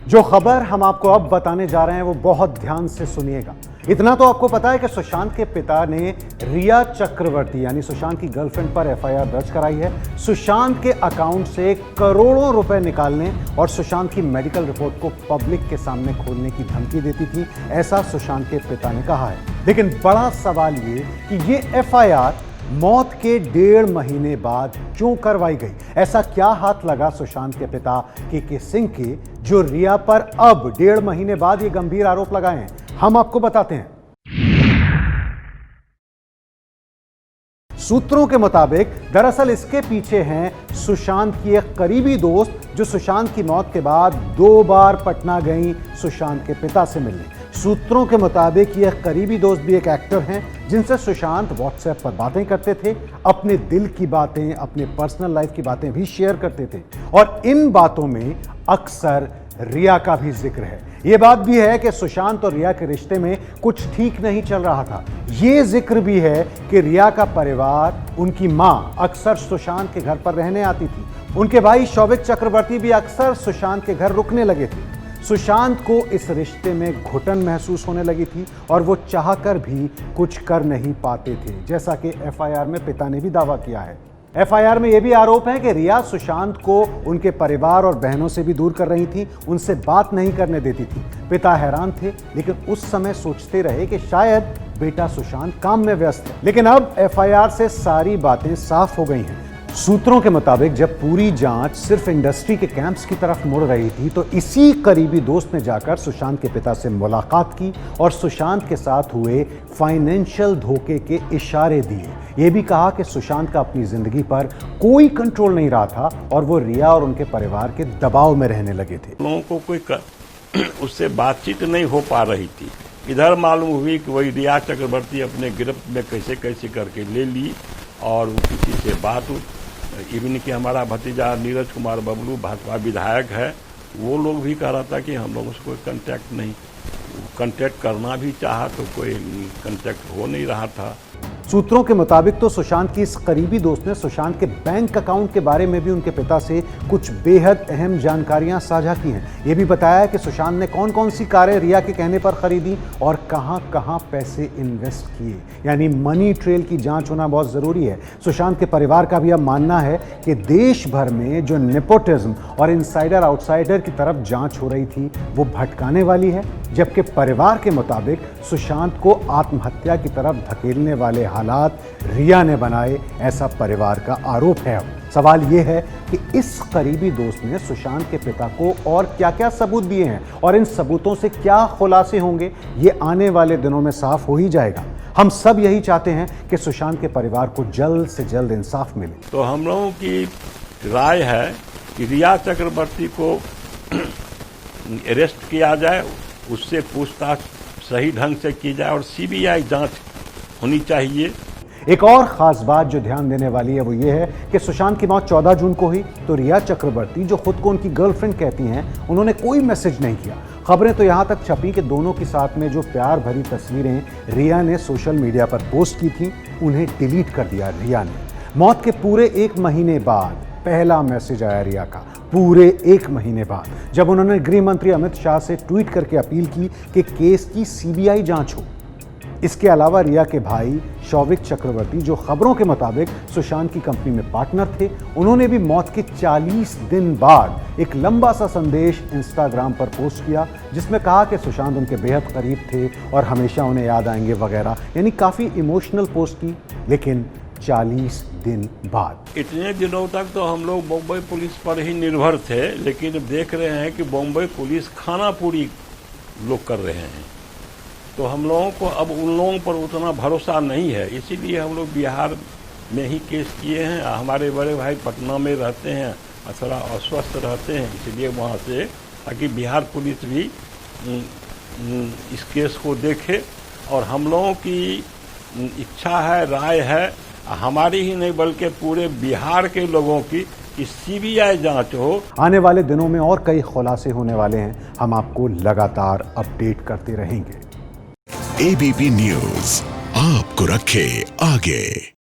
जो खबर हम आपको अब बताने जा रहे हैं वो बहुत ध्यान से सुनिएगा। इतना तो आपको पता है कि सुशांत के पिता ने रिया चक्रवर्ती यानी सुशांत की गर्लफ्रेंड पर एफआईआर दर्ज कराई है। सुशांत के अकाउंट से करोड़ों रुपए निकालने और सुशांत की मेडिकल रिपोर्ट को पब्लिक के सामने खोलने की धमकी देती थी, ऐसा सुशांत के पिता ने कहा है। लेकिन बड़ा सवाल ये कि ये एफआईआर मौत के 1.5 महीने बाद क्यों करवाई गई? ऐसा क्या हाथ लगा सुशांत के पिता के सिंह के जो रिया पर अब 1.5 महीने बाद ये गंभीर आरोप लगाए हैं? हम आपको बताते हैं। सूत्रों के मुताबिक दरअसल इसके पीछे हैं सुशांत की एक करीबी दोस्त जो सुशांत की मौत के बाद 2 बार पटना गई सुशांत के पिता से मिलने। सूत्रों के मुताबिक यह करीबी दोस्त भी एक एक्टर हैं जिनसे सुशांत व्हाट्सएप पर बातें करते थे, अपने दिल की बातें, अपने पर्सनल लाइफ की बातें भी शेयर करते थे और इन बातों में अक्सर रिया का भी जिक्र है। यह बात भी है कि सुशांत और रिया के रिश्ते में कुछ ठीक नहीं चल रहा था। यह जिक्र भी है कि रिया का परिवार, उनकी मां अक्सर सुशांत के घर पर रहने आती थी। उनके भाई शौविक चक्रवर्ती भी अक्सर सुशांत के घर रुकने लगे थे। सुशांत को इस रिश्ते में घुटन महसूस होने लगी थी और वो चाहकर भी कुछ कर नहीं पाते थे, जैसा कि एफआईआर में पिता ने भी दावा किया है। एफआईआर में यह भी आरोप है कि रिया सुशांत को उनके परिवार और बहनों से भी दूर कर रही थी, उनसे बात नहीं करने देती थी। पिता हैरान थे, लेकिन उस समय सोचते रहे कि शायद बेटा सुशांत काम में व्यस्त है। लेकिन अब एफआईआर से सारी बातें साफ हो गई हैं। सूत्रों के मुताबिक जब पूरी जांच सिर्फ इंडस्ट्री के कैंप्स की तरफ मुड़ रही थी तो इसी करीबी दोस्त ने जाकर सुशांत के पिता से मुलाकात की और सुशांत के साथ हुए फाइनेंशियल धोखे के इशारे दिए। यह भी कहा कि सुशांत का अपनी जिंदगी पर कोई कंट्रोल नहीं रहा था और वो रिया और उनके परिवार के दबाव में रहने लगे थे। लोगों को कोई उससे बातचीत नहीं हो पा रही थी। इधर मालूम हुई कि वही रिया चक्रवर्ती अपने गिरफ्त में कैसे कैसे करके ले ली और किसी से बात इवन कि हमारा भतीजा नीरज कुमार बबलू भाजपा विधायक है, वो लोग भी कह रहा था कि हम लोगों से कोई कांटेक्ट नहीं, कांटेक्ट करना भी चाहा तो कोई कांटेक्ट हो नहीं रहा था। सूत्रों के मुताबिक तो सुशांत की इस करीबी दोस्त ने सुशांत के बैंक अकाउंट के बारे में भी उनके पिता से कुछ बेहद अहम जानकारियां साझा की हैं। यह भी बताया कि सुशांत ने कौन कौन सी कारें रिया के कहने पर खरीदी और कहां कहां पैसे इन्वेस्ट किए, यानी मनी ट्रेल की जांच होना बहुत जरूरी है। सुशांत के परिवार का भी अब मानना है कि देश भर में जो नेपोटिज्म और इनसाइडर आउटसाइडर की तरफ जांच हो रही थी वो भटकाने वाली है, जबकि परिवार के मुताबिक सुशांत को आत्महत्या की तरफ धकेलने वाले हालात रिया ने बनाए, ऐसा परिवार का आरोप है। अब सवाल यह है कि इस करीबी दोस्त ने सुशांत के पिता को और क्या क्या सबूत दिए हैं और इन सबूतों से क्या खुलासे होंगे, ये आने वाले दिनों में साफ हो ही जाएगा। हम सब यही चाहते हैं कि सुशांत के परिवार को जल्द से जल्द इंसाफ मिले। तो हम लोगों की राय है कि रिया चक्रवर्ती को अरेस्ट किया जाए, उससे पूछताछ सही ढंग से की जाए और सीबीआई जांच होनी चाहिए। एक और खास बात जो ध्यान देने वाली है वो ये है कि सुशांत की मौत 14 जून को हुई तो रिया चक्रवर्ती, जो खुद को उनकी गर्लफ्रेंड कहती हैं, उन्होंने कोई मैसेज नहीं किया। खबरें तो यहां तक छपी कि दोनों के साथ में जो प्यार भरी तस्वीरें रिया ने सोशल मीडिया पर पोस्ट की थी उन्हें डिलीट कर दिया रिया ने। मौत के पूरे 1 महीने बाद पहला मैसेज आया रिया का, पूरे 1 महीने बाद, जब उन्होंने गृह मंत्री अमित शाह से ट्वीट करके अपील की कि केस की सीबीआई जांच हो। इसके अलावा रिया के भाई शौविक चक्रवर्ती, जो खबरों के मुताबिक सुशांत की कंपनी में पार्टनर थे, उन्होंने भी मौत के 40 दिन बाद एक लंबा सा संदेश इंस्टाग्राम पर पोस्ट किया जिसमें कहा कि सुशांत उनके बेहद करीब थे और हमेशा उन्हें याद आएंगे वगैरह, यानी काफी इमोशनल पोस्ट की। लेकिन 40 दिन बाद, इतने दिनों तक तो हम लोग बम्बई पुलिस पर ही निर्भर थे, लेकिन देख रहे हैं कि बम्बई पुलिस खानापुरी लोग कर रहे हैं, तो हम लोगों को अब उन लोगों पर उतना भरोसा नहीं है। इसीलिए हम लोग बिहार में ही केस किए हैं। हमारे बड़े भाई पटना में रहते हैं और थोड़ा अस्वस्थ रहते हैं, इसलिए वहाँ से, ताकि बिहार पुलिस भी इस केस को देखे। और हम लोगों की इच्छा है, राय है, हमारी ही नहीं बल्कि पूरे बिहार के लोगों की, कि सीबीआई जांच हो। आने वाले दिनों में और कई खुलासे होने वाले हैं, हम आपको लगातार अपडेट करते रहेंगे। एबीपी न्यूज आपको रखे आगे।